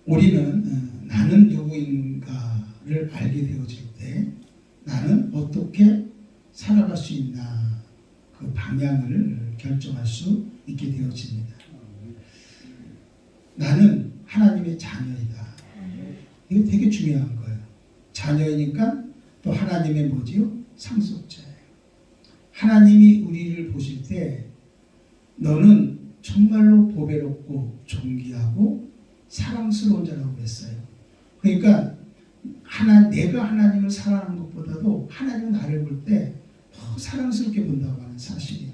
우리는 나는 누구인가를 알게 되어질 때 나는 어떻게 살아갈 수 있나 그 방향을 결정할 수 있게 되어집니다. 나는 하나님의 자녀이다. 이거 되게 중요한 거예요. 자녀이니까 또 하나님의 뭐지요? 상속자예요. 하나님이 우리를 보실 때 너는 정말로 보배롭고 존귀하고 사랑스러운 자라고 그랬어요. 그러니까 내가 하나님을 사랑하는 것보다도 하나님은 나를 볼 때 더 사랑스럽게 본다고 하는 사실이죠.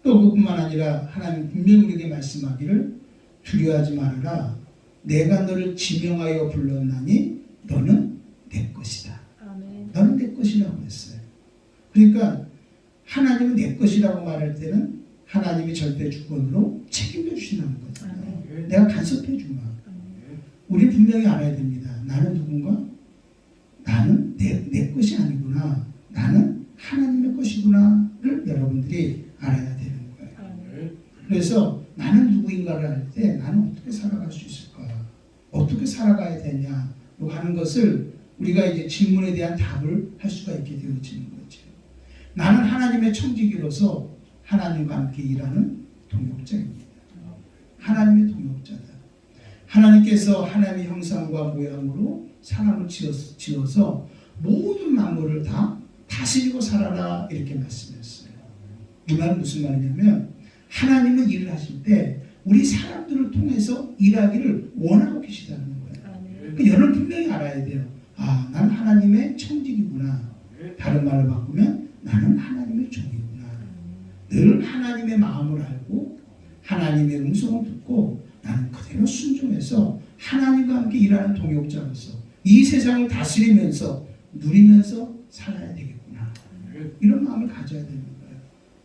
또 그뿐만 아니라 하나님 분명히 우리에게 말씀하기를 두려워하지 말아라. 내가 너를 지명하여 불렀나니 너는 내 것이다. 아멘. 너는 내 것이라고 했어요. 그러니까 하나님은 내 것이라고 말할 때는 하나님이 절대 주권으로 책임져 주신다는 거잖아요. 아멘. 내가 간섭해 주마. 우리 분명히 알아야 됩니다. 나는 누군가? 나는 내 것이 아니구나. 나는 하나님의 것이구나를 여러분들이 알아야 되는 거예요. 아멘. 그래서 나는 누구인가를 알 때 나는 어떻게 살아갈 수 있을까? 어떻게 살아가야 되냐? 하는 것을 우리가 이제 질문에 대한 답을 할 수가 있게 되어지는 거죠. 나는 하나님의 청지기로서 하나님과 함께 일하는 동역자입니다. 하나님의 동역자다. 하나님께서 하나님의 형상과 모양으로 사람을 지어서 모든 만물을 다 다스리고 살아라 이렇게 말씀했어요. 이 말은 무슨 말이냐면 하나님은 일을 하실 때 우리 사람들을 통해서 일하기를 원하고 계시다는 거예요. 그 여러분 분명히 알아야 돼요. 아, 나는 하나님의 청지기구나. 다른 말을 바꾸면 나는 하나님의 종이구나. 늘 하나님의 마음을 알고 하나님의 음성을 듣고 나는 그대로 순종해서 하나님과 함께 일하는 동역자로서 이 세상을 다스리면서 누리면서 살아야 되겠구나. 이런 마음을 가져야 되는 거예요.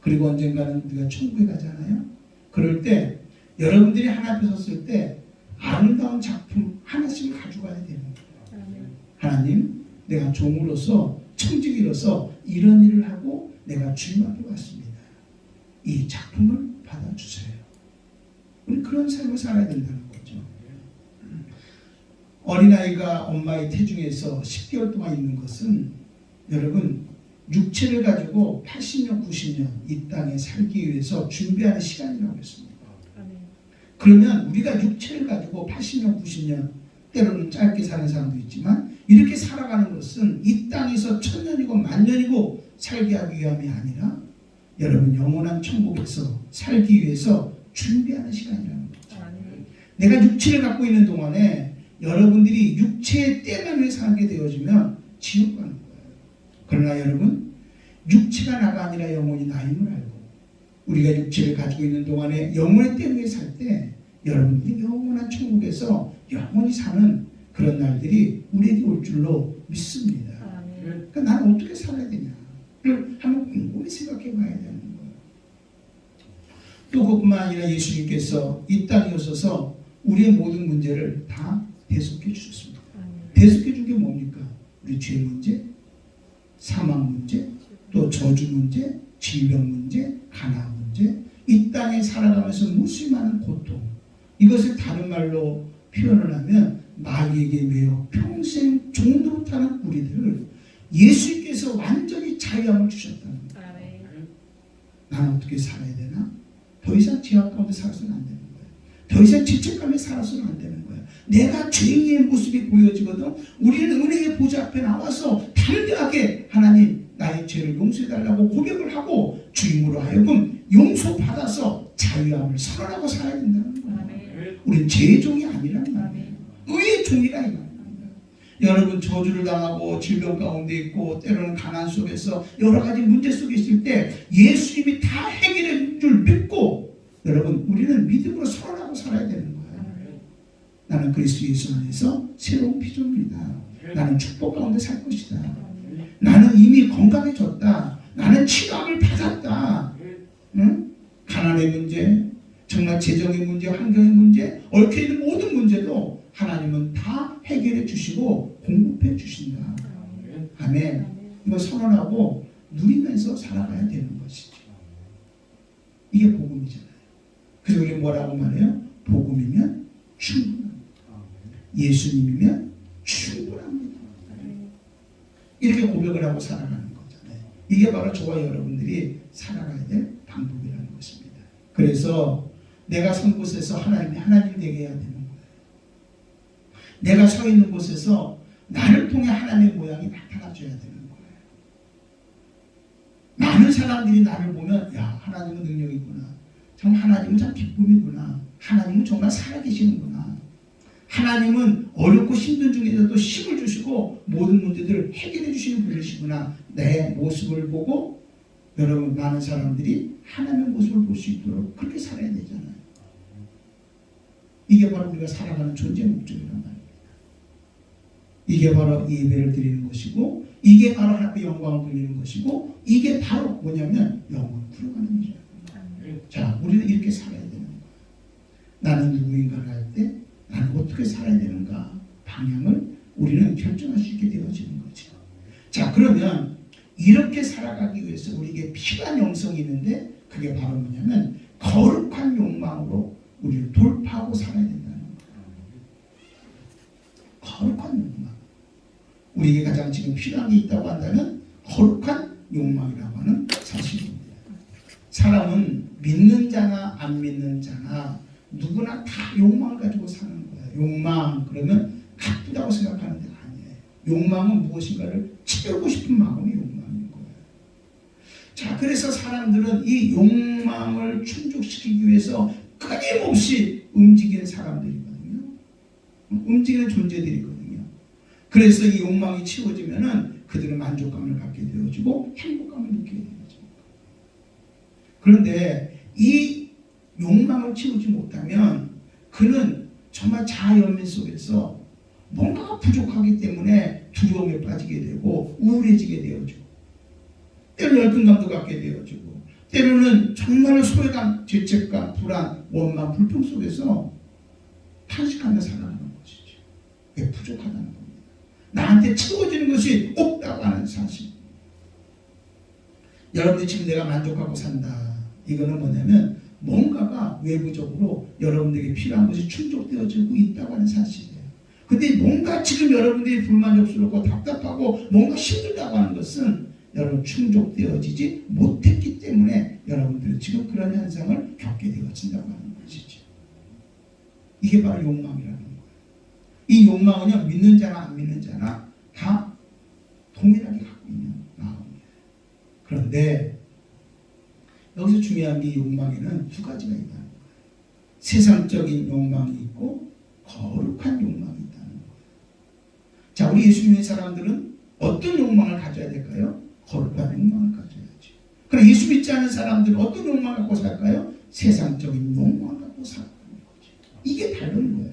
그리고 언젠가는 우리가 천국에 가잖아요. 그럴 때 여러분들이 하나 앞에 섰을 때 아름다운 작품 하나씩 가져가야 되는 거예요. 하나님, 내가 종으로서 청지기로서 이런 일을 하고 내가 주님 앞에 왔습니다. 이 작품을 받아주세요. 우리 그런 삶을 살아야 된다는 거죠. 어린아이가 엄마의 태중에서 10개월 동안 있는 것은 여러분 육체를 가지고 80년, 90년 이 땅에 살기 위해서 준비하는 시간이라고 했습니다. 그러면 우리가 육체를 가지고 80년, 90년 때로는 짧게 사는 사람도 있지만 이렇게 살아가는 것은 이 땅에서 1000년이고 만년이고 살게 하기 위함이 아니라 여러분 영원한 천국에서 살기 위해서 준비하는 시간이라는 거죠. 내가 육체를 갖고 있는 동안에 여러분들이 육체의 때만을 살게 되어지면 지옥 가는 거예요. 그러나 여러분 육체가 나가 아니라 영혼이 나임을 알고 우리가 육체를 가지고 있는 동안에 영혼의 때문에 살 때 여러분들이 영원한 천국에서 영원히 사는 그런 날들이 우리에게 올 줄로 믿습니다. 그러니까 나는 어떻게 살아야 되냐를 한번 곰곰이 생각해 봐야 되는 거예요. 또 그뿐만 아니라 예수님께서 이 땅에 오셔서 우리의 모든 문제를 다 대속해 주셨습니다. 대속해 준 게 뭡니까? 우리 죄 문제, 사망 문제, 또 저주 문제, 질병 문제, 가난 문제, 이 땅에 살아가면서 무수히 많은 고통, 이것을 다른 말로 표현을 하면 마귀에게 매여 평생 종노릇하는 우리들을 예수님께서 완전히 자유함을 주셨다는 거예요. 나는 어떻게 살아야 되나? 더 이상 죄악 가운데 살아서는 안 되는 거예요. 더 이상 죄책감에 살아서는 안 되는 거예요. 내가 죄인의 모습이 보여지거든 우리는 은혜의 보좌 앞에 나와서 담대하게 하나님 나의 죄를 용서해달라고 고백을 하고 주님으로 하여금 용서받아서 자유함을 선언하고 살아야 된다는 거예요. 우리는 죄의 종이 아니라는 거예요. 의의 종이라 이 말입니다. 여러분 저주를 당하고 질병 가운데 있고 때로는 가난 속에서 여러 가지 문제 속에 있을 때 예수님이 다 해결해 줄 믿고 여러분 우리는 믿음으로 선언하고 살아야 되는 거예요. 나는 그리스도 예수 안에서 새로운 피조물이다. 나는 축복 가운데 살 것이다. 나는 이미 건강해졌다. 나는 치료함을 받았다. 응? 가난의 문제, 정말 재정의 문제, 환경의 문제, 얽혀있는 모든 문제도 하나님은 다 해결해 주시고 공급해 주신다. 아멘. 이거 선언하고 누리면서 살아가야 되는 것이죠. 이게 복음이잖아요. 그래서 우리 뭐라고 말해요? 복음이면 충분합니다. 예수님이면 충분합니다. 이렇게 고백을 하고 살아가는 거잖아요. 이게 바로 저와 여러분들이 살아가야 될 방법이라는 것입니다. 그래서 내가 선 곳에서 하나님 되게 해야 되는 거예요. 내가 서 있는 곳에서 나를 통해 하나님의 모양이 나타나줘야 되는 거예요. 많은 사람들이 나를 보면 야, 하나님은 능력이구나. 참 하나님은 참 기쁨이구나. 하나님은 정말 살아계시는구나. 하나님은 어렵고 힘든 중에서도 힘을 주시고 모든 문제들을 해결해 주시는 분이시구나. 내 모습을 보고 여러분 많은 사람들이 하나님의 모습을 볼 수 있도록 그렇게 살아야 되잖아요. 이게 바로 우리가 살아가는 존재의 목적이란 말입니다. 이게 바로 예배를 드리는 것이고 이게 바로 하나님의 영광을 돌리는 것이고 이게 바로 뭐냐면 영혼을 풀어가는 일이에요. 자, 우리는 이렇게 살아야 되는 거예요. 나는 누구인가를 할 때 나는 어떻게 살아야 되는가 방향을 우리는 결정할 수 있게 되어지는 거죠. 자, 그러면 이렇게 살아가기 위해서 우리에게 필요한 영성이 있는데 그게 바로 뭐냐면 거룩한 욕망으로 우리를 돌파하고 살아야 된다는 거예요. 거룩한 욕망. 우리에게 가장 지금 필요한 게 있다고 한다면 거룩한 욕망이라고 하는 사실입니다. 사람은 믿는 자나 안 믿는 자나 누구나 다 욕망을 가지고 사는 거예요. 욕망 그러면 가쁘다고 생각하는 데 아니에요. 욕망은 무엇인가를 채우고 싶은 마음이 욕망인 거예요. 자, 그래서 사람들은 이 욕망을 충족시키기 위해서 끊임없이 움직이는 사람들이거든요. 움직이는 존재들이거든요. 그래서 이 욕망이 채워지면은 그들은 만족감을 갖게 되어지고 행복감을 느끼게 되어집니다. 그런데 이 욕망을 채우지 못하면 그는 정말 자아연민 속에서 뭔가가 부족하기 때문에 두려움에 빠지게 되고 우울해지게 되어지고 때로는 열등감도 갖게 되어지고 때로는 정말 소외감, 죄책감, 불안, 원망, 불평 속에서 탄식하며 살아가는 것이죠. 그게 부족하다는 겁니다. 나한테 채워지는 것이 없다고 하는 사실. 여러분들이 지금 내가 만족하고 산다. 이거는 뭐냐면 뭔가가 외부적으로 여러분들에게 필요한 것이 충족되어지고 있다고 하는 사실이에요. 근데 뭔가 지금 여러분들이 불만족스럽고 답답하고 뭔가 힘들다고 하는 것은 여러분 충족되어지지 못했기 때문에 여러분들은 지금 그런 현상을 겪게 되어진다고 하는 것이죠. 이게 바로 욕망이라는 거예요. 이 욕망은요, 믿는 자나 안 믿는 자나 다 동일하게 갖고 있는 마음이에요. 그런데 여기서 중요한 게 욕망에는 두 가지가 있다는 거예요. 세상적인 욕망이 있고 거룩한 욕망이 있다는 거예요. 자, 우리 예수 믿는 사람들은 어떤 욕망을 가져야 될까요? 거룩한 욕망을 가져야지. 그럼 예수 믿지 않은 사람들은 어떤 욕망을 갖고 살까요? 세상적인 욕망을 갖고 살아가는 거죠. 이게 다른 거예요.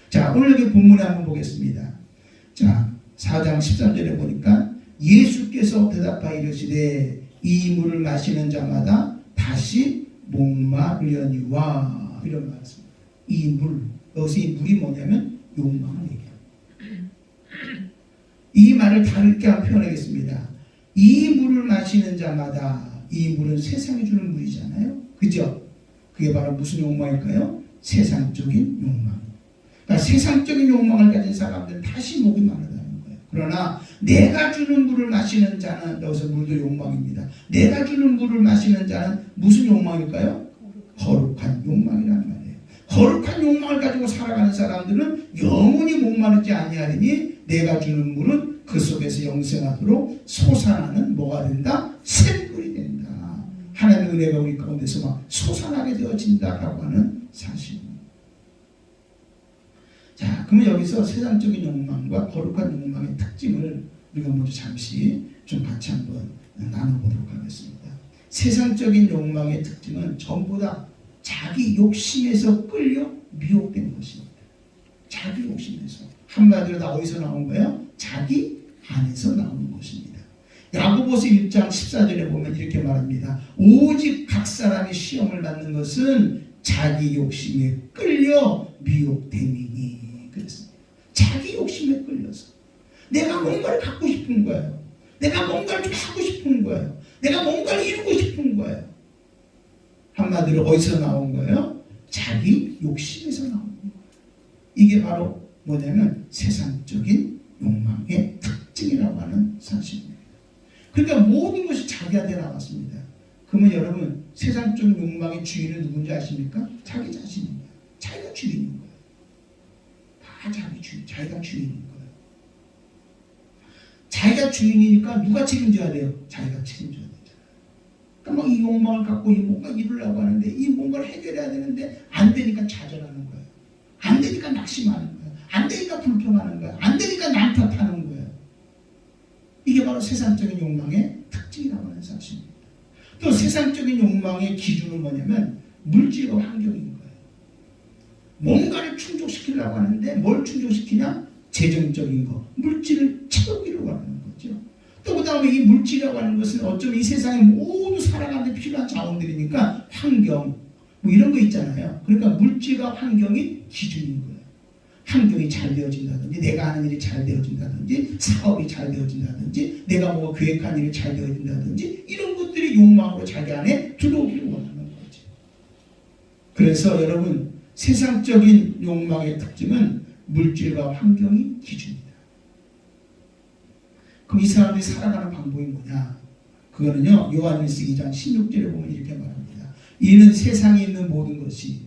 자, 오늘 여기 본문에 한번 보겠습니다. 자, 4장 13절에 보니까 예수께서 대답하여 이르시되 이 물을 마시는 자마다 다시 목마르려니와 이런 말씀입니다. 이 물, 여기서 이 물이 뭐냐면 욕망을 얘기합니다. 이 말을 다르게 한번 표현하겠습니다. 이 물을 마시는 자마다, 이 물은 세상이 주는 물이잖아요. 그죠? 그게 바로 무슨 욕망일까요? 세상적인 욕망. 그러니까 세상적인 욕망을 가진 사람들은 다시 목이 마르다는 거예요. 그러나 내가 주는 물을 마시는 자는, 여기서 물도 욕망입니다. 내가 주는 물을 마시는 자는 무슨 욕망일까요? 거룩한 욕망이라는 말이에요. 거룩한 욕망을 가지고 살아가는 사람들은 영원히 목마르지 아니하리니 내가 주는 물은 그 속에서 영생하도록 솟아나는 뭐가 된다? 샘물이 된다. 하나님의 은혜가 우리 가운데서 막 솟아나게 되어진다라고 하는 사실입니다. 자, 그러면 여기서 세상적인 욕망과 거룩한 욕망의 특징을 우리가 먼저 잠시 좀 같이 한번 나눠보도록 하겠습니다. 세상적인 욕망의 특징은 전부 다 자기 욕심에서 끌려 미혹된 것입니다. 자기 욕심에서. 한마디로 다 어디서 나온 거예요? 자기 안에서 나오는 것입니다. 야고보서 1장 14절에 보면 이렇게 말합니다. 오직 각 사람이 시험을 받는 것은 자기 욕심에 끌려 미혹됨이니. 그랬습니다. 자기 욕심에 끌려서 내가 뭔가를 갖고 싶은 거예요. 내가 뭔가를 좀 하고 싶은 거예요. 내가 뭔가를 이루고 싶은 거예요. 한마디로 어디서 나온 거예요? 자기 욕심에서 나온 거예요. 이게 바로 뭐냐면 세상적인 욕망의 특징이라고 하는 사실입니다. 그러니까 모든 것이 자기한테 나왔습니다. 그러면 여러분 세상적 욕망의 주인은 누군지 아십니까? 자기 자신입니다. 자기가 주인인 거예요. 다 자기 주인, 자기가 주인인 거예요. 자기가 주인이니까 누가 책임져야 돼요? 자기가 책임져야 되잖아요. 그러니까 막 이 욕망을 갖고 뭔가 이루려고 하는데 이 뭔가를 해결해야 되는데 안 되니까 좌절하는 거예요. 안 되니까 낙심하는 거예요. 안 되니까 불평하는 거예요. 안 되니까 남 탓하는 거예요. 이게 바로 세상적인 욕망의 특징이라고 하는 사실입니다. 또 세상적인 욕망의 기준은 뭐냐면 물질과 환경인 거예요. 뭔가를 충족시키려고 하는데 뭘 충족시키냐? 재정적인 거, 물질을 채우기로 하는 거죠. 또 그 다음에 이 물질이라고 하는 것은 어쩌면 이 세상에 모두 살아가는 데 필요한 자원들이니까 환경, 뭐 이런 거 있잖아요. 그러니까 물질과 환경이 기준인 거예요. 환경이 잘 되어진다든지 내가 하는 일이 잘 되어진다든지 사업이 잘 되어진다든지 내가 뭐 계획한 일이 잘 되어진다든지 이런 것들이 욕망으로 자기 안에 들어오기를 원하는 거죠. 그래서 여러분 세상적인 욕망의 특징은 물질과 환경이 기준입니다. 그럼 이 사람들이 살아가는 방법이 뭐냐? 그거는요 요한일서 2장 16절에 보면 이렇게 말합니다. 이는 세상에 있는 모든 것이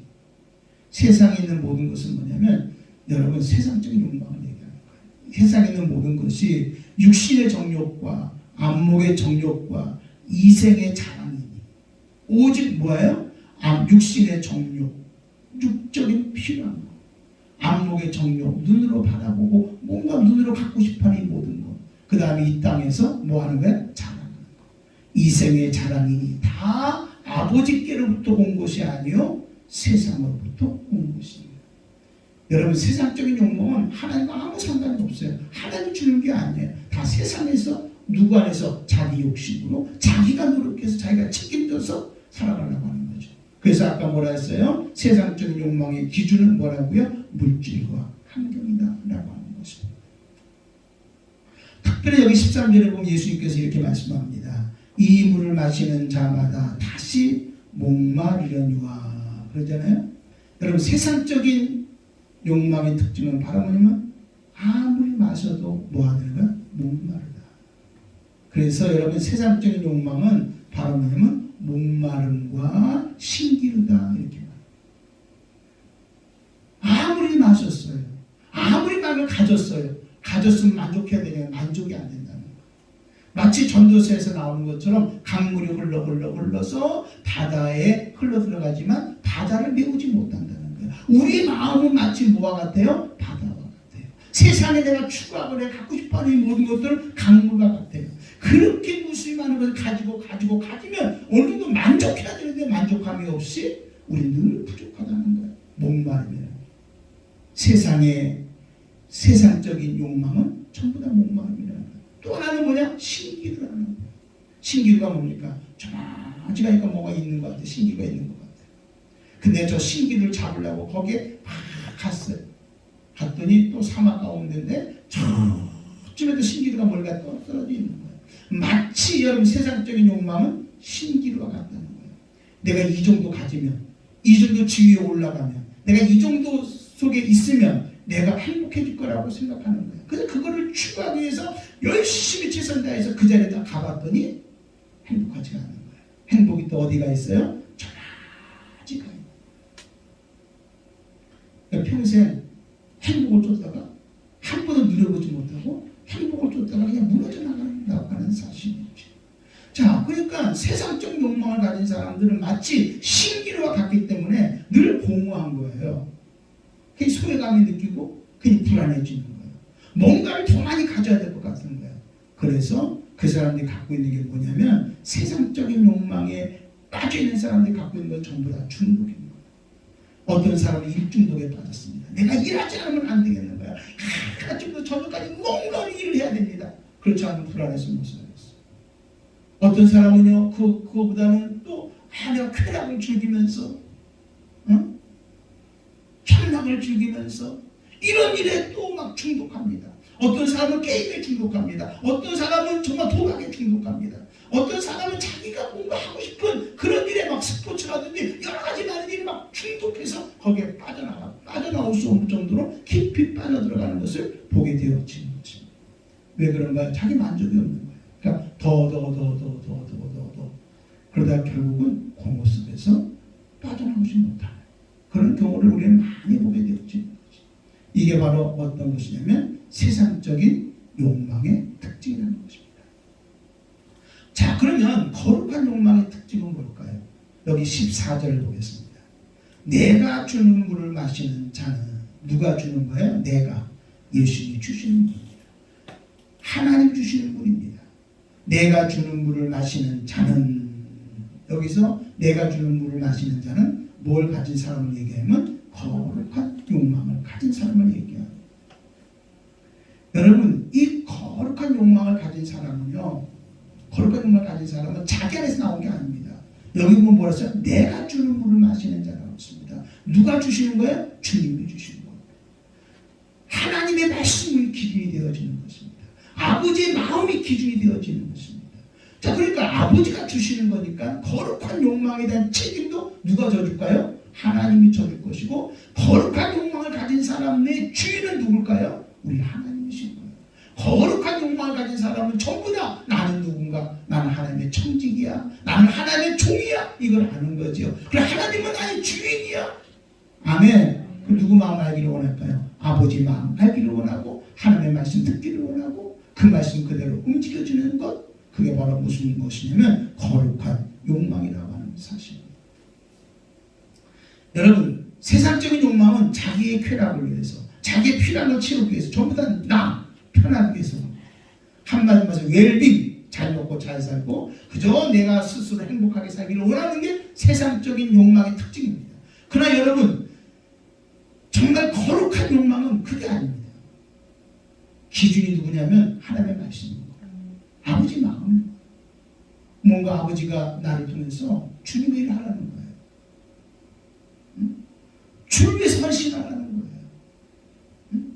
세상에 있는 모든 것은 뭐냐면 여러분 세상적인 욕망을 얘기하는 거예요. 세상에 있는 모든 것이 육신의 정욕과 안목의 정욕과 이생의 자랑이니 오직 뭐예요? 육신의 정욕, 육적인 필요한 거, 안목의 정욕, 눈으로 바라보고 뭔가 눈으로 갖고 싶어하는 이 모든 것, 그 다음에 이 땅에서 뭐 하는 거예요? 자랑하는 거, 이생의 자랑이니 다 아버지께로부터 온 것이 아니요 세상으로부터 온 것입니다. 여러분 세상적인 욕망은 하나님과 아무 상관이 없어요. 하나님 주는 게 아니에요. 다 세상에서 누구 안에서 자기 욕심으로 자기가 노력해서 자기가 책임져서 살아가려고 하는 거죠. 그래서 아까 뭐라 했어요? 세상적인 욕망의 기준은 뭐라고요? 물질과 환경이다 라고 하는 것입니다. 특별히 여기 13절에 보면 예수님께서 이렇게 말씀합니다. 이 물을 마시는 자마다 다시 목마르려니와 그러잖아요. 여러분 세상적인 욕망의 특징은 바로 뭐냐면 아무리 마셔도 뭐 하는 거야? 목마르다. 그래서 여러분 세상적인 욕망은 바로 뭐냐면 목마름과 신기루다 이렇게 말해요. 아무리 마셨어요. 아무리 마음을 가졌으면 만족해야 되냐? 만족이 안 된다는 거예요. 마치 전도서에서 나오는 것처럼 강물이 흘러서 바다에 흘러 들어가지만 바다를 메우지 못한다는 거예요. 우리 마음은 마치 뭐와 같아요? 바다와 같아요. 세상에 내가 추구하고 내가 갖고 싶어하는 이 모든 것들은 강물과 같아요. 그렇게 무수히 많은 것을 가지면 어느 정도 만족해야 되는데 만족함이 없이 우리 늘 부족하다는 거예요. 목마르면 세상적인 욕망은 전부 다 목마름이라는 거예요. 또 하나는 뭐냐? 신기루라는 거예요. 신기루가 뭡니까? 저만지가니까 뭐가 있는 것 같아요. 신기루가 있는 것 같아요. 근데 저 신기루를 잡으려고 거기에 막 갔어요. 갔더니 또 사막 가운데인데 저쯤에도 신기루가 멀리 떨어져 있는 거예요. 마치 여러분 세상적인 욕망은 신기루와 같다는 거예요. 내가 이 정도 가지면, 이 정도 지위에 올라가면, 내가 이 정도 속에 있으면 내가 행복해질 거라고 생각하는 거예요. 그래서 그거를 추구하기 위해서 열심히 최선 다해서 그 자리에 딱 가봤더니 행복하지가 않은 거예요. 행복이 또 어디가 있어요? 저기가 있는 거예요. 평생 행복을 쫓다가 한 번은 누려보지 못하고 행복을 쫓다가 그냥 무너져 나간다고 하는 사실이죠. 자, 그러니까 세상적 욕망을 가진 사람들은 마치 신기루와 같기 때문에 늘 공허한 거예요. 그게 소외감이 느끼고 그게 불안해지는 거예요. 뭔가를 더 많이 가져야 될 것 같은 거예요. 그래서 그 사람들이 갖고 있는 게 뭐냐면 세상적인 욕망에 빠져있는 사람들이 갖고 있는 건 전부 다 중독인 거예요. 어떤 사람은 일중독에 빠졌습니다. 내가 일하지 않으면 안 되겠는 거야. 아침부터 저녁까지 뭔가 일을 해야 됩니다. 그렇지 않으면 불안해서 못 살겠어요. 어떤 사람은요 그거보다는 또 내가 쾌락을 즐기면서 편락을 즐기면서 이런 일에 또 막 중독합니다. 어떤 사람은 게임에 중독합니다. 어떤 사람은 정말 도박에 중독합니다. 어떤 사람은 자기가 뭔가 하고 싶은 그런 일에 막 스포츠라든지 여러 가지 많은 일에 막 중독해서 거기에 빠져나올 수 없는 정도로 깊이 빠져들어가는 것을 보게 되어지는 것입니다. 왜 그런가요? 자기 만족이 없는 거예요. 그러니까 더 그러다 결국은 공허 속에서 빠져나오지 못하는 그런 경우를 우리는 많이 보게 되어지는 거죠. 이게 바로 어떤 것이냐면 세상적인 욕망의 특징이라는 것입니다. 자, 그러면 거룩한 욕망의 특징은 뭘까요? 여기 14절을 보겠습니다. 내가 주는 물을 마시는 자는 누가 주는 거예요? 내가, 예수님이 주시는 물입니다. 하나님 주시는 물입니다. 내가 주는 물을 마시는 자는, 여기서 내가 주는 물을 마시는 자는 뭘 가진 사람을 얘기하면 거룩한 욕망을 가진 사람을 얘기합니다. 여러분, 이 거룩한 욕망을 가진 사람은요, 거룩한 욕망을 가진 사람은 자기 안에서 나온 게 아닙니다. 여기 보면 뭐라 써요? 내가 주는 물을 마시는 자라고 했습니다. 누가 주시는 거예요? 주님이 주시는 거예요. 하나님의 말씀이 기준이 되어지는 것입니다. 아버지의 마음이 기준이 되어지는 것입니다. 자, 그러니까 아버지가 주시는 거니까 거룩한 욕망에 대한 책임도 누가 져줄까요? 하나님이 져줄 것이고, 거룩한 욕망을 가진 사람의 주인은 누굴까요? 우리 하나님이신 거예요. 거룩한 욕망을 가진 사람은 전부 다 나는 누군가, 나는 하나님의 청직이야, 나는 하나님의 종이야, 이걸 아는 거죠. 그래, 하나님은 나의 주인이야. 아멘. 그럼 누구 마음 알기를 원할까요? 아버지 마음 알기를 원하고, 하나님의 말씀 듣기를 원하고, 그 말씀 그대로 움직여주는 것, 그게 바로 무슨 것이냐면 거룩한 욕망이라고 하는 사실입니다. 여러분, 세상적인 욕망은 자기의 쾌락을 위해서, 자기의 필요를 채우기 위해서, 전부 다 나 편하기 위해서, 한마디로 말해서 웰빙, 잘 먹고 잘 살고 그저 내가 스스로 행복하게 살기를 원하는 게 세상적인 욕망의 특징입니다. 그러나 여러분, 정말 거룩한 욕망은 그게 아닙니다. 기준이 누구냐면 하나님의 말씀입니다. 아버지 마음. 뭔가 아버지가 나를 통해서 주님의 일을 하라는 거예요. 주를 위해서 헌신하라는 거예요.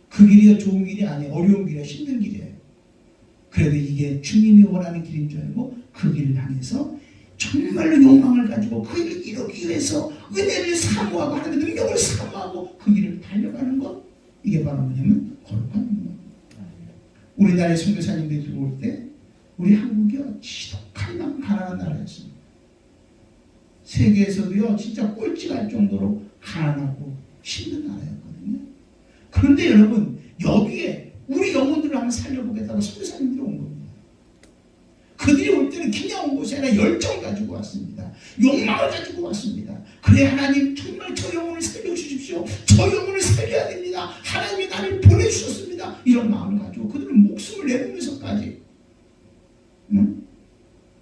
그 길이 좋은 길이 아니에요. 어려운 길이에요. 힘든 길이에요. 그래도 이게 주님이 원하는 길인 줄 알고 그 길을 향해서 정말로 욕망을 가지고 그 일을 이루기 위해서 은혜를 사모하고 하나님의 능력을 사모하고 그 길을 달려가는 것, 이게 바로 뭐냐면 거룩한 욕망. 우리나라의 선교사님들이 들어올 때 우리 한국이요, 지독한 만큼 가난한 나라였습니다. 세계에서도요, 진짜 꼴찌갈 정도로 가난하고 힘든 나라였거든요. 그런데 여러분, 여기에 우리 영혼들을 한번 살려보겠다고 선교사님들이 온 겁니다. 그들이 올 때는 그냥 온 것이 아니라 열정 가지고 왔습니다. 욕망을 가지고 왔습니다. 그래, 하나님 정말 저 영혼을 살려주십시오. 저 영혼을 살려야 됩니다. 하나님이 나를 보내주셨습니다. 이런 마음을 가지고 그들은 목숨을 내놓으면서까지,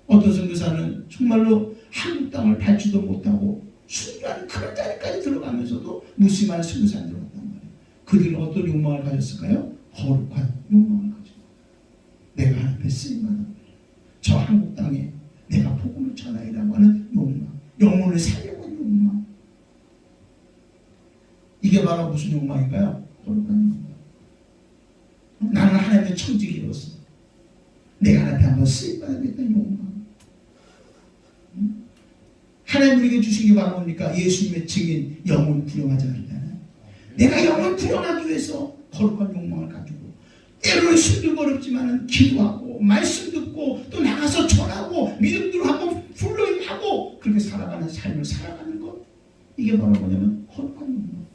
어떤 선교사는 정말로 한국 땅을 밟지도 못하고 순교하는 그런 자리까지 들어가면서도 무심한 선교사님들 왔단 말이에요. 그들은 어떤 욕망을 가졌을까요? 거룩한 욕망을 가지고 내가 하나님의 쓰임받는, 저 한국 땅에 내가 복음을 전하리라고 하는 욕망, 영혼을 살려고 하는 욕망. 이게 바로 무슨 욕망인가요? 거룩한 욕망. 나는 하나님의 청지기로서 내가 하나님께 한번 쓰임받아야겠다는 욕망. 하나님 우리에게 주신 게 바로 뭡니까? 예수님의 증인, 영혼 구령하지 않잖아요. 내가 영혼 구령하기 위해서 거룩한 욕망을 가지고 때로는 힘들고 어렵지만은 기도하고 말씀 듣고 또 나가서 전하고 믿음으로 하고 불러임하고 그렇게 살아가는 삶을 살아가는 것, 이게 바로 뭐냐면 거룩한 욕망.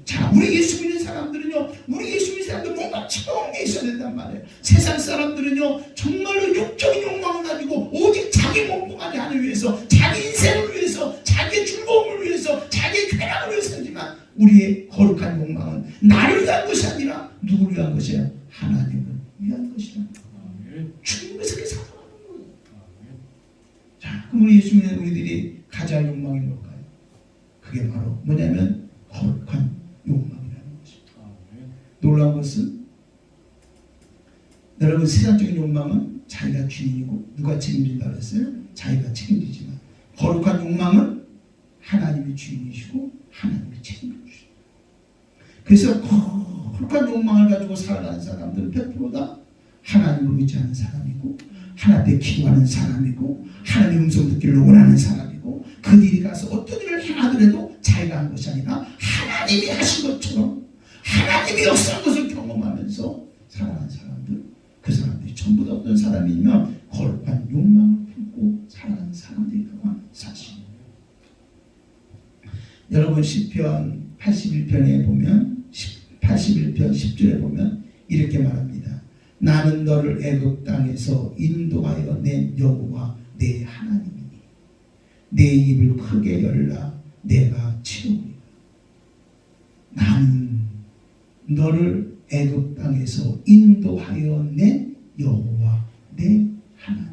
자, 우리 예수 믿는 사람들은요, 우리 예수 믿는 사람들 뭔가 채워온 게 있어야 된단 말이에요. 세상 사람들은요, 정말로 육적인 욕망을 가지고 오직 자기 몸뚱아리 하늘 위해서, 자기 인생을 위해서, 자기의 즐거움을 위해서, 자기의 쾌락을 위해서 하지만 우리의 거룩한 욕망은 나를 위한 것이 아니라 누구를 위한 것이야? 하나님을 위한 것이다. 주님께서 그렇게 살아가는 거예요. 자, 그럼 우리 예수 믿는 우리들이 가져야 할 욕망이 뭘까요? 그게 바로 뭐냐면 거룩한 욕망이라는 것입니다. 놀라운 것은 여러분, 세상적인 욕망은 자기가 주인이고 누가 책임진다고 했어요? 자기가 책임지지만 거룩한 욕망은 하나님이 주인이시고 하나님이 책임을 주십니다. 그래서 거룩한 욕망을 가지고 살아가는 사람들은 100%다 하나님을 의지하는 사람이고 하나님께 기도하는 사람이고 하나님의 음성 듣기를 원하는 사람이고 그들이 가서 어떤 일을 행하더라도 자기가 한 것이 아니라 하나님이 하신 것처럼 하나님이 역사한 것을 경험하면서 살아가는 사람들, 그 사람들이 전부 다 어떤 사람이면 거룩한 욕망을 품고 살아가는 사람들이라고 하는 사실입니다. 여러분 시편 81편에 보면 81편 10절에 보면 이렇게 말합니다. 나는 너를 애굽 땅에서 인도하여 낸 여호와 내 하나님이니 내 입을 크게 열라 내가 채우리라. 나는 너를 애굽 땅에서 인도하여 낸 여호와 내 하나님이다.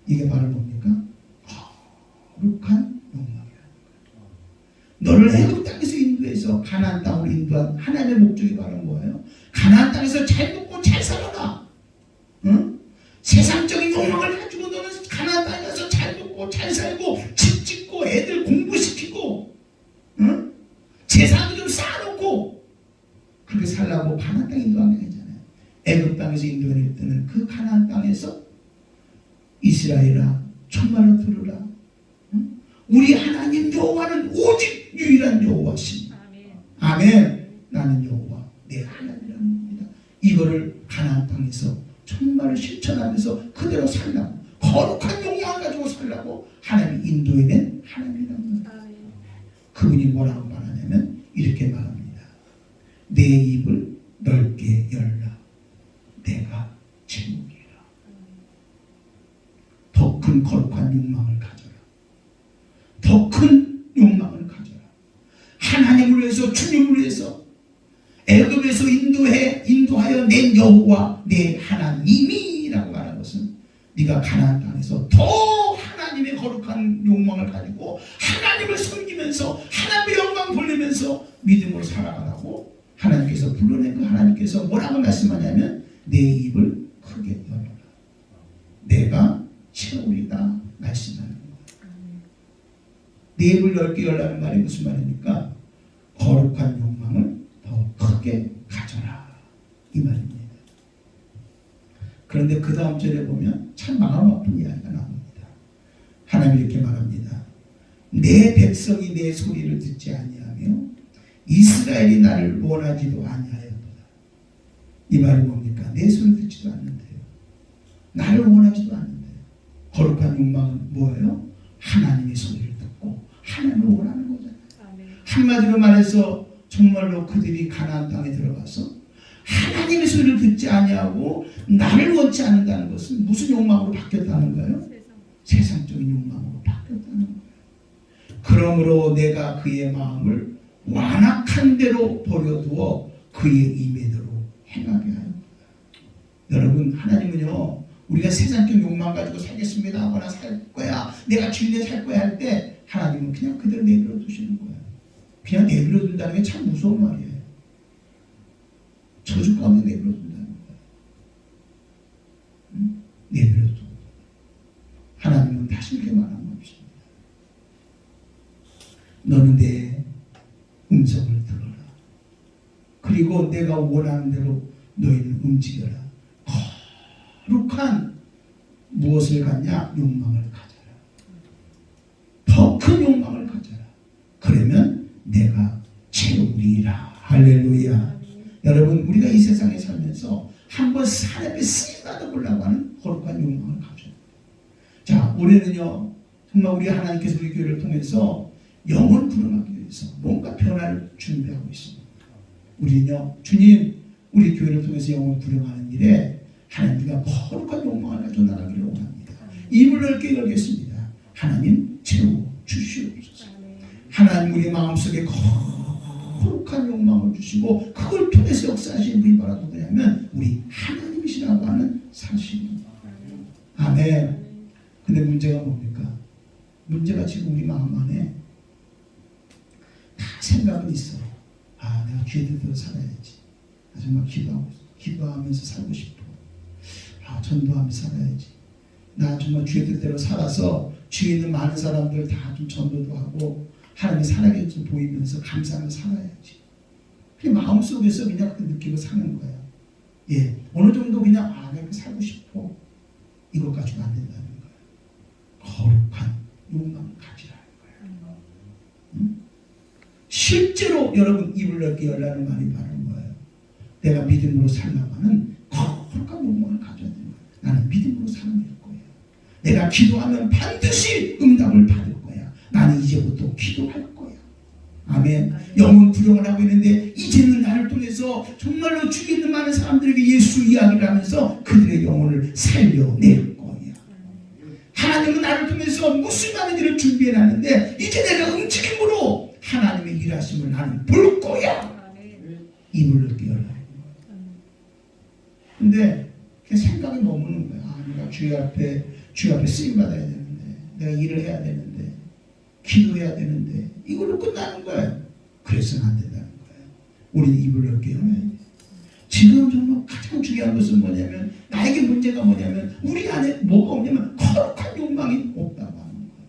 이게 바로 뭡니까? 거룩한 욕망이라는 거예요. 너를 애굽 땅에서 인도해서 가나안 땅으로 인도한 하나님의 목적이 바로 뭐예요? 가나안 땅에서 잘 먹고 잘 살아라. 응? 세상적인 욕망을 가지고 너는 가나안 땅에 가서 잘 먹고 잘 살고 집 짓고 애들 공부시키고 응? 재산도 좀 쌓아놓고 그렇게 살라고 가나안 땅에 인도한 게 아니잖아요. 애굽 땅에서 인도할 때는 그 가나안 땅에서 이스라엘아 정말로 들으라. 응? 우리 하나님 여호와는 오직 유일한 여호와시니 아멘. 나는 여호와 내 하나님이라는 겁니다. 이거를 가나안 땅에서 정말 실천하면서 그대로 살라고 거룩한 욕망을 가지고 살라고 하나님이 인도해낸 하나님이라는 겁니다. 그분이 뭐라고 말하냐면 이렇게 말합니다. 내 입을 넓게 열라 내가 채우리라. 더 큰 거룩한 욕망을 가져라. 더 큰 욕망을 가져라. 하나님을 위해서 주님을 위해서 애굽에서 인도하여 낸 여호와 내 하나님이라고 말한 것은 네가 가나안 땅에서 더 하나님의 거룩한 욕망을 가지고 하나님을 섬기면서 하나님의 영광 돌리면서 믿음으로 살아가라고 하나님께서 불러낸 그 하나님께서 뭐라고 말씀하냐면 내 입을 크게 열어라 내가 채우리다 말씀하는 거예요. 내 입을 넓게 열라는 말이 무슨 말입니까? 거룩한 욕망을 더 크게 가져라 이 말입니다. 그런데 그 다음 절에 보면 참 마음 아픈 이야기가 나옵니다. 하나님이 이렇게 말합니다. 내 백성이 내 소리를 듣지 아니하며 이스라엘이 나를 원하지도 아니하였도다. 이 말이 뭡니까? 내 소리를 듣지도 않는데요. 나를 원하지도 않는데요. 거룩한 욕망은 뭐예요? 하나님의 소리를 듣고 하나님을 원하는 거잖아요. 한마디로 말해서 정말로 그들이 가나안 땅에 들어가서 하나님의 소리를 듣지 아니하고 나를 원치 않는다는 것은 무슨 욕망으로 바뀌었다는 거예요? 세상적인 욕망으로 바뀌었다는 거예요. 그러므로 내가 그의 마음을 완악한 대로 버려두어 그의 임의대로 행하게 하였다. 여러분 하나님은요 우리가 세상적 욕망 가지고 살겠습니다 하거나 살 거야 내가 진리에 살 거야 할 때 하나님은 그냥 그대로 내버려 두시는 거예요. 그냥 내버려 둔다는 게 참 무서운 말이에요. 저주 가운데 내버려 둔다는 거예요. 응? 내버려 두고 하나님은 다시 이렇게 말하는 것입니다. 너는 내 음성을 들어라. 그리고 내가 원하는 대로 너희는 움직여라. 거룩한 무엇을 갖냐? 욕망을 가져라. 더 큰 욕망을 가져라. 그러면 내가 채우리라. 할렐루야. 여러분 우리가 이 세상에 살면서 한번 사람의 쓰임 받아보려고 하는 거룩한 욕망을 가져야 돼요. 자 올해는요 정말 우리 하나님께서 우리 교회를 통해서 영혼 부름하기 위해서 뭔가 변화를 준비하고 있습니다. 우리는요 주님 우리 교회를 통해서 영혼 부름하는 일에 하나님과 거룩한 욕망을 가지고 나가기를 원합니다. 입을 넓게 열겠습니다. 하나님 채워 주시옵소서. 하나님 우리 마음속에 거룩한 욕망을 주시고 그걸 통해서 역사하시는 분이 바로 누구냐면 우리 하나님이시라고 하는 사실입니다. 아멘. 근데 문제가 뭡니까? 문제가 지금 우리 마음 안에 다 생각은 있어. 아 내가 기회를 들어 살아야지. 나 정말 기도하면서 살고 싶어. 아 전도하면서 살아야지. 나 정말 주의 뜻대로 살아서 주위에 있는 많은 사람들 다 좀 전도도 하고 하나님의 사랑이 좀 보이면서 감사하면서 살아야지. 그냥 마음속에서 그냥 그 느끼고 사는 거야. 예, 어느 정도 그냥 내가 살고 싶어. 이것 가지고 안 된다는 거야. 거룩한 욕망을 가지라는 거야. 응? 실제로 여러분 입을 넓게 열라는 말이 바른 거예요. 내가 믿음으로 살려면 거룩한 욕망을 가져야 되는 거야. 나는 믿음으로 사는 거야. 내가 기도하면 반드시 응답을 받을 거야. 나는 이제부터 기도할 거야. 아멘. 영혼 부정을 하고 있는데 이제는 나를 통해서 정말로 주위 있는 많은 사람들에게 예수 이야기를 하면서 그들의 영혼을 살려낼 거야. 하나님은 나를 통해서 무슨 많은 일을 준비해놨는데 이제 내가 움직임으로 하나님의 일하심을 나는 볼 거야. 입을 넓게 열라. 근데 그냥 생각이 머무는 거야. 내가 주여 앞에 쓰임 받아야 되는데, 내가 일을 해야 되는데, 기도해야 되는데, 이걸로 끝나는 거예요. 그래서는 안 된다는 거예요. 우리는 입을 넓게 열어야 돼. 지금 정말 가장 중요한 것은 뭐냐면, 나에게 문제가 뭐냐면, 우리 안에 뭐가 없냐면 거룩한 욕망이 없다고 하는 거예요.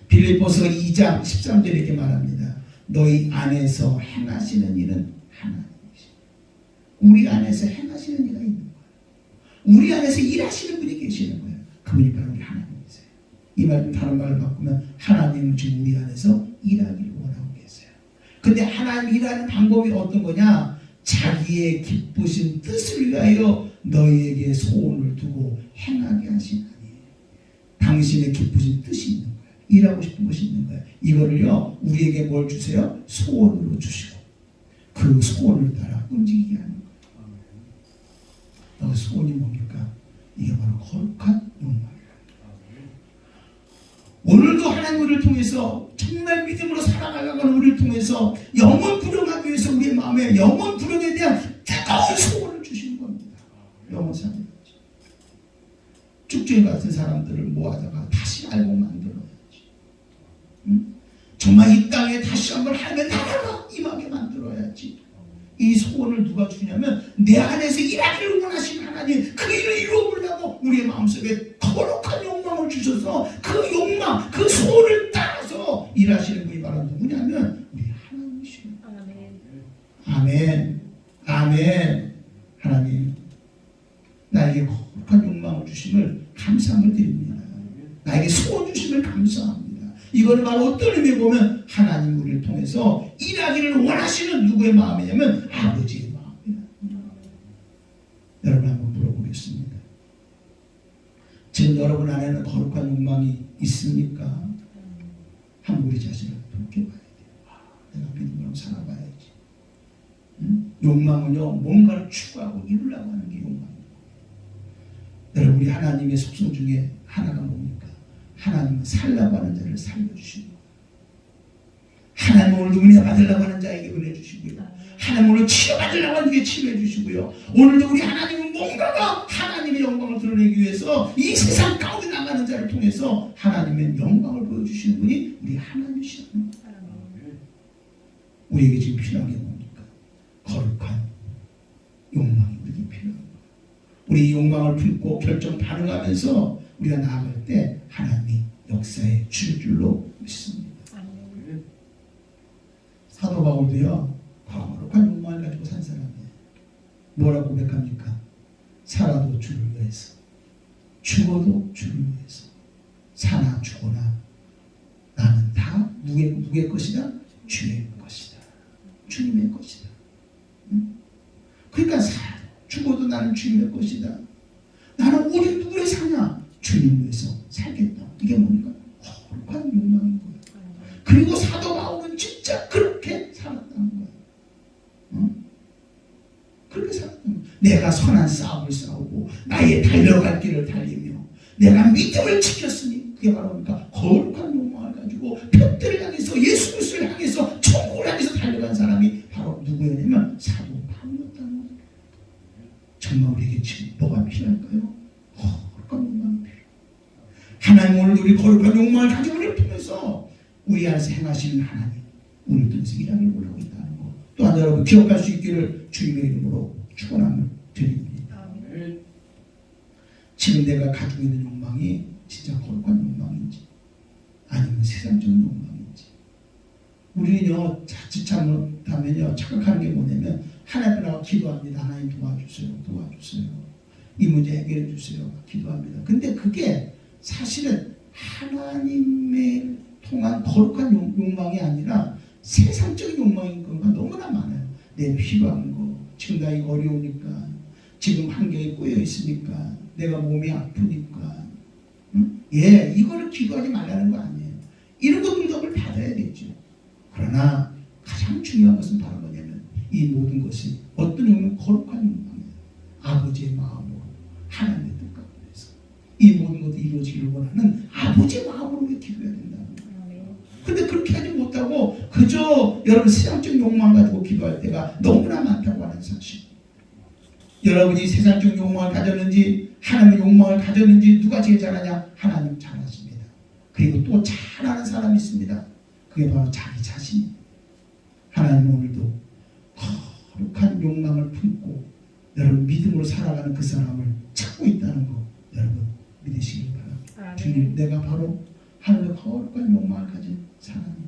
빌립보서 2장 13절에 이렇게 말합니다. 너희 안에서 행하시는 일은 하나님이시다. 우리 안에서 행하시는 일이 있는 거예요. 우리 안에서 일하시는 분이 계시는 거예요. 그분이 바로 우리 하나님이세요. 이 말은 다른 말을 바꾸면 하나님은 지금 우리 안에서 일하기를 원하고 계세요. 근데 하나님 일하는 방법이 어떤 거냐? 자기의 기쁘신 뜻을 위하여 너희에게 소원을 두고 행하게 하시나니 당신의 기쁘신 뜻이 있는 거예요. 일하고 싶은 것이 있는 거예요. 이거를요 우리에게 뭘 주세요? 소원으로 주시고 그 소원을 따라 움직이게 하는 거예요. 소원이 뭡니까? 이게 바로 거룩한 욕망이에요. 오늘도 하나님 우리를 통해서 정말 믿음으로 살아가는 우리를 통해서 영원 불영하기 위해서 우리의 마음에 영원 불영에 대한 뜨거운 소원을 주시는 겁니다. 영원 살아야지. 쭉주인 같은 사람들을 모아다가 다시 알고 만들어야지. 응? 정말 이 땅에 다시 한번 하나님의 나라가 임하게 만들어야지. 이 소원을 누가 주냐면 내 안에서 일하기를 원하시는 하나님 그 일을 이루어보려고 우리의 마음속에 거룩한 욕망을 주셔서 그 욕망, 그 소원을 따라서 일하시는 분이 바로 누구냐면 우리 하나님이십니다. 아멘. 아멘. 하나님 나에게 거룩한 욕망을 주심을 감사함을 드립니다. 나에게 소원 주심을 감사합니다. 이거는 바로 어떤 의미에 보면 하나님 우리를 통해서 일하기를 원하시는 누구의 마음이냐면 아버지의 마음이다. 여러분 한번 물어보겠습니다. 지금 여러분 안에는 거룩한 욕망이 있습니까? 한번 우리 자신을 돌아봐야 돼요. 내가 믿음으로 살아봐야지. 응? 욕망은요 뭔가를 추구하고 이루려고 하는 게 욕망입니다. 여러분 우리 하나님의 속성 중에 하나가 뭡니까? 하나님은 살라고 하는 자를 살려주시고 하나님 오늘도 은혜 받으려고 하는 자에게 은혜 주시고요. 하나님 오늘 치료받으려고 하는 게 치료해 주시고요. 오늘도 우리 하나님은 뭔가가 하나님의 영광을 드러내기 위해서 이 세상 가운데 나가는 자를 통해서 하나님의 영광을 보여주시는 분이 우리 하나님이시라는 거예요. 우리에게 지금 필요한 게 뭡니까? 거룩한 욕망이 우리에게 필요한 거예요. 우리 이 욕망을 품고 결정 반응하면서 우리가 나아갈 때 하나님이 역사에 줄 줄로 믿습니다. 사도 바울도요 거룩한 욕망을 가지고 산 사람이에요. 뭐라고 고백합니까? 살아도 주를 위해서 죽어도 주를 위해서 사나 죽어나 나는 다 누구의 것이다? 주의 것이다. 주님의 것이다. 응? 그러니까 살아도 죽어도 나는 주님의 것이다. 나는 오직 누구의 사냐? 주님 위해서 살겠다. 이게 뭡니까? 거룩한 욕망인 거예요. 그리고 사도 바울은 진짜 그렇게 살았다는 거예요. 응? 그렇게 살았다는 거예요. 내가 선한 싸움을 싸우고 나의 달려갈 길을 달리며 내가 믿음을 지켰으니 그게 바로 뭡니까? 거룩한 욕망을 가지고 표대를 향해서 예수 그리스도를 향해서 천국을 향해서 달려간 사람이 바로 누구였냐면 사도 바울이었다는 거예요. 정말 우리에게 지금 뭐가 필요할까요? 거룩한 욕망이 필요해요. 하나님 오늘 우리 거룩한 욕망을 가지고 우리를 통해서 우리 안에서 행하시는 하나님 우리를 통해서 일하기를 원하고 있다는 것 또한 여러분 기억할 수 있기를 주님의 이름으로 축원함을 드립니다. 지금 내가 가지고 있는 욕망이 진짜 거룩한 욕망인지 아니면 세상적인 욕망인지 우리는요 자칫 잘못하면요 착각하는 게 뭐냐면 하나님 앞에 나가 기도합니다. 하나님 도와주세요. 이 문제 해결해 주세요. 기도합니다. 근데 그게 사실은 하나님의 통한 거룩한 욕망이 아니라 세상적인 욕망인 경우가 너무나 많아요. 내 필요한 거, 지금 나 이거 어려우니까, 지금 환경에 꼬여 있으니까, 내가 몸이 아프니까, 응? 예, 이거를 기도하지 말라는 거 아니에요. 이런 것 응답을 받아야겠죠. 그러나 가장 중요한 것은 바로 뭐냐면 이 모든 것이 어떤 욕망, 거룩한 욕망이에요. 아버지의 마음으로 하나님의 뜻과 해서 이 모든 것이 이루어지기를 원하는 아버지의 마음으로 우리 기도해야 된다는 거예요. 근데 그렇게 하지 못하고 그저 여러분 세상적 욕망 가지고 기도할 때가 너무나 많다고 하는 사실. 여러분이 세상적 욕망을 가졌는지 하나님의 욕망을 가졌는지 누가 제일 잘하냐? 하나님 잘하십니다. 그리고 또 잘하는 사람이 있습니다. 그게 바로 자기 자신입니다. 하나님 오늘도 거룩한 욕망을 품고 여러분 믿음으로 살아가는 그 사람을 찾고 있다는 거 여러분 믿으시길 바랍니다. 주님, 내가 바로 하나님의 거룩한 욕망을 가진 사람입니다.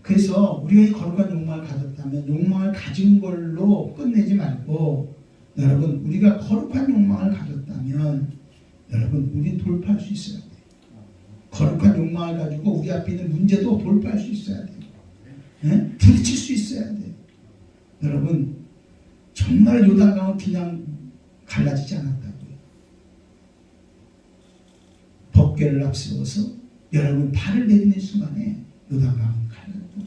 그래서 우리가 이 거룩한 욕망을 가졌다면 욕망을 가진 걸로 끝내지 말고 여러분 우리가 거룩한 욕망을 가졌다면 여러분 우리는 돌파할 수 있어야 돼요. 거룩한 욕망을 가지고 우리 앞에 있는 문제도 돌파할 수 있어야 돼요. 네? 부딪힐 수 있어야 돼요. 여러분 정말 요단강은 그냥 갈라지지 않았다고요. 법궤를 앞세워서 여러분 발을 내딛는 순간에 요단강은 갈라졌던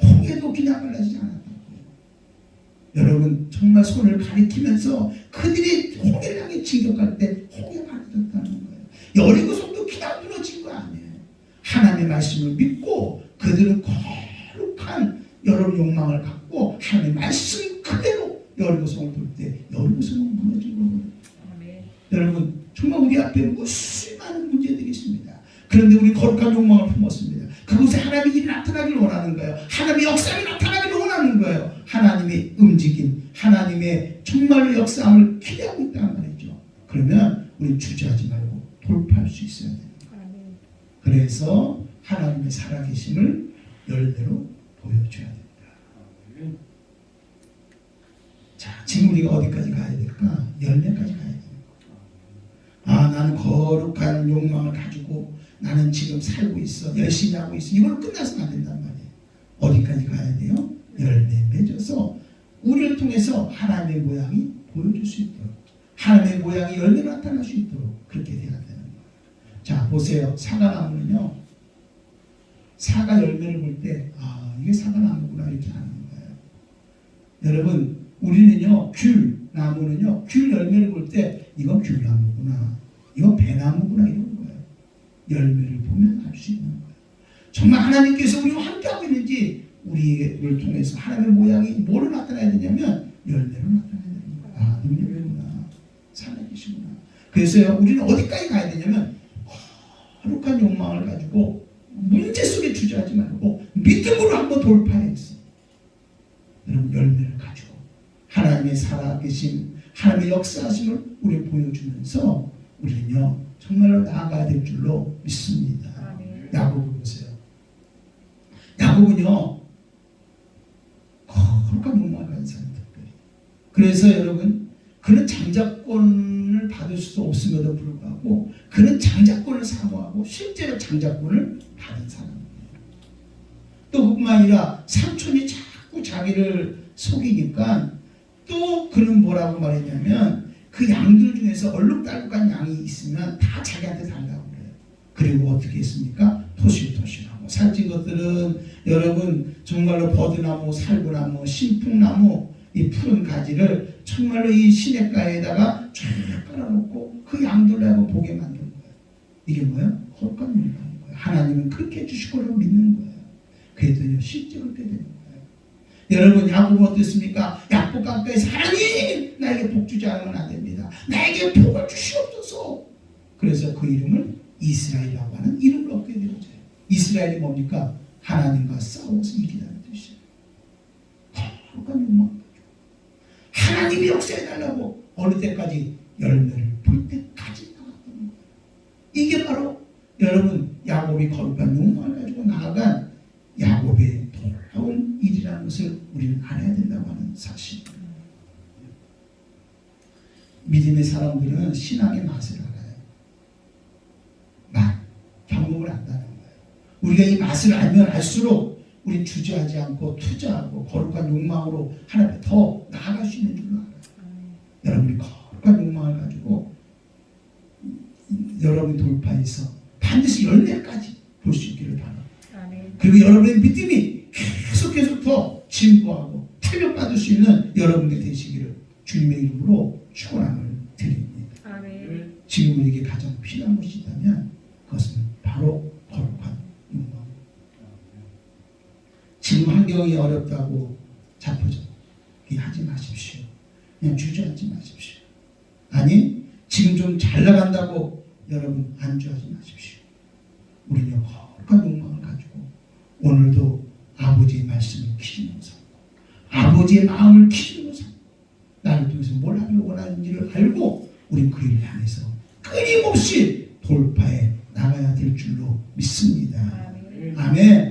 거예요. 홍해도 그냥 갈라지지 않았다고요. 여러분 정말 손을 가리키면서 그들이 홍해를 향해 진격할 때 홍해가 갈라졌다는 거예요. 여리고성도 그냥 무너진 거 아니에요. 하나님의 말씀을 믿고 그들은 거룩한 여러분 욕망을 갖고 하나님의 말씀 그대로 여리고성을 돌 때 여리고성은 무너진 거거든요. 여러분 정말 우리 앞에 무수히 많은 문제들이 있습니다. 그런데 우리 거룩한 욕망을 품었습니다. 그곳에 하나님의 일이 나타나기를 원하는 거예요. 하나님의 역사가 나타나기를 원하는 거예요. 하나님의 움직임, 하나님의 정말로 역사함을 기대하고 있다는 말이죠. 그러면 우리 주저하지 말고 돌파할 수 있어야 됩니다. 그래서 하나님의 살아계심을 열대로 보여줘야 됩니다. 자, 지금 우리가 어디까지 가야 될까? 열매까지 가야 됩니다. 아, 나는 거룩한 욕망을 가지고 나는 지금 살고 있어. 열심히 하고 있어. 이걸로 끝나서는 안 된단 말이에요. 어디까지 가야 돼요? 열매 맺어서 우리를 통해서 하나님의 모양이 보여줄 수 있도록 하나님의 모양이 열매로 나타날 수 있도록 그렇게 돼야 되는 거예요. 자, 보세요. 사과나무는요. 사과 열매를 볼 때 아, 이게 사과나무구나 이렇게 하는 거예요. 여러분 우리는요. 귤나무는요. 귤 열매를 볼 때 이건 귤나무구나. 이건 배나무구나 이런 거예요. 열매를 보면 알 수 있는 거예요. 정말 하나님께서 우리와 함께하고 있는지 우리를 통해서 하나님의 모양이 뭐로 나타나야 되냐면 열매로 나타나야 되는 거예요. 아, 능력이구나. 살아계시구나. 그래서요. 우리는 어디까지 가야 되냐면 거룩한 욕망을 가지고 문제 속에 주저하지 말고 믿음으로 한번 돌파해서 여러분 열매를 가지고 하나님의 살아계심, 하나님의 역사하심을 우리에 보여주면서 우리는요 정말로 나아가야 될 줄로 믿습니다. 야고보 보세요. 야고보는요 거룩한 욕망을 가진 사람 특별히. 그래서 여러분 그는 장자권을 받을 수 없음에도 불구하고 그는 장자권을 사모하고 실제로 장자권을 받은 사람이에요. 또 그뿐만 아니라 삼촌이 자꾸 자기를 속이니까 또 그는 뭐라고 말했냐면 그 양들 중에서 얼룩달룩한 양이 있으면 다 자기한테 달라고 그래요. 그리고 어떻게 했습니까? 토실토실하고 살찐 것들은 여러분 정말로 버드나무, 살구나무, 신풍나무 이 푸른 가지를 정말로 이 시냇가에다가 쫙 깔아놓고 그 양들하고 보게 만든 거예요. 이게 뭐예요? 거룩한 욕망인 거예요. 하나님은 그렇게 해주실 거라고 믿는 거예요. 그랬더니 실제로 그렇게 되는 거예요. 여러분 야고보 어땠습니까? 야곱 강가에서 하나님 나에게 복 주지 않으면 안 됩니다. 나에게 복을 주시옵소서. 그래서 그 이름을 이스라엘이라고 하는 이름을 얻게 되었어요. 이스라엘이 뭡니까? 하나님과 싸워서 이기라는 뜻이에요. 거룩한 욕망. 하나님이 역사해달라고 어느 때까지 열매를 볼 때까지 나왔던 거예요. 이게 바로 여러분 야곱이 거룩한 욕망을 것을 우리는 알아야 된다고 하는 사실입니다. 믿음의 사람들은 신앙의 맛을 알아요. 맛, 경험을 안다는 거예요. 우리가 이 맛을 알면 알수록 우리 주저하지 않고 투자하고 거룩한 욕망으로 하나님 더 나아갈 수 있는 줄로 알아요. 여러분이 거룩한 욕망을 가지고 여러분 돌파해서 반드시 열매까지 볼 수 있기를 바랍니다. 그리고 여러분의 믿음이 계속해서 더 진보하고 탄력받을 수 있는 여러분이 되시기를 주님의 이름으로 축원함을 드립니다. 아멘. 지금 우리에게 가장 필요한 것이 있다면 그것은 바로 거룩한 욕망. 지금 환경이 어렵다고 자포자기 하지 마십시오. 그냥 주저앉지 마십시오. 아니 지금 좀 잘 나간다고 여러분 안주하지 마십시오. 우리는 거룩한 욕망을 가지고 오늘도 아버지의 말씀을 기준으로 삼고 아버지의 마음을 기준으로 삼고 나를 통해서 뭘 하길 원하는지를 알고 우린 그 일을 향해서 끊임없이 돌파해 나가야 될 줄로 믿습니다. 아멘.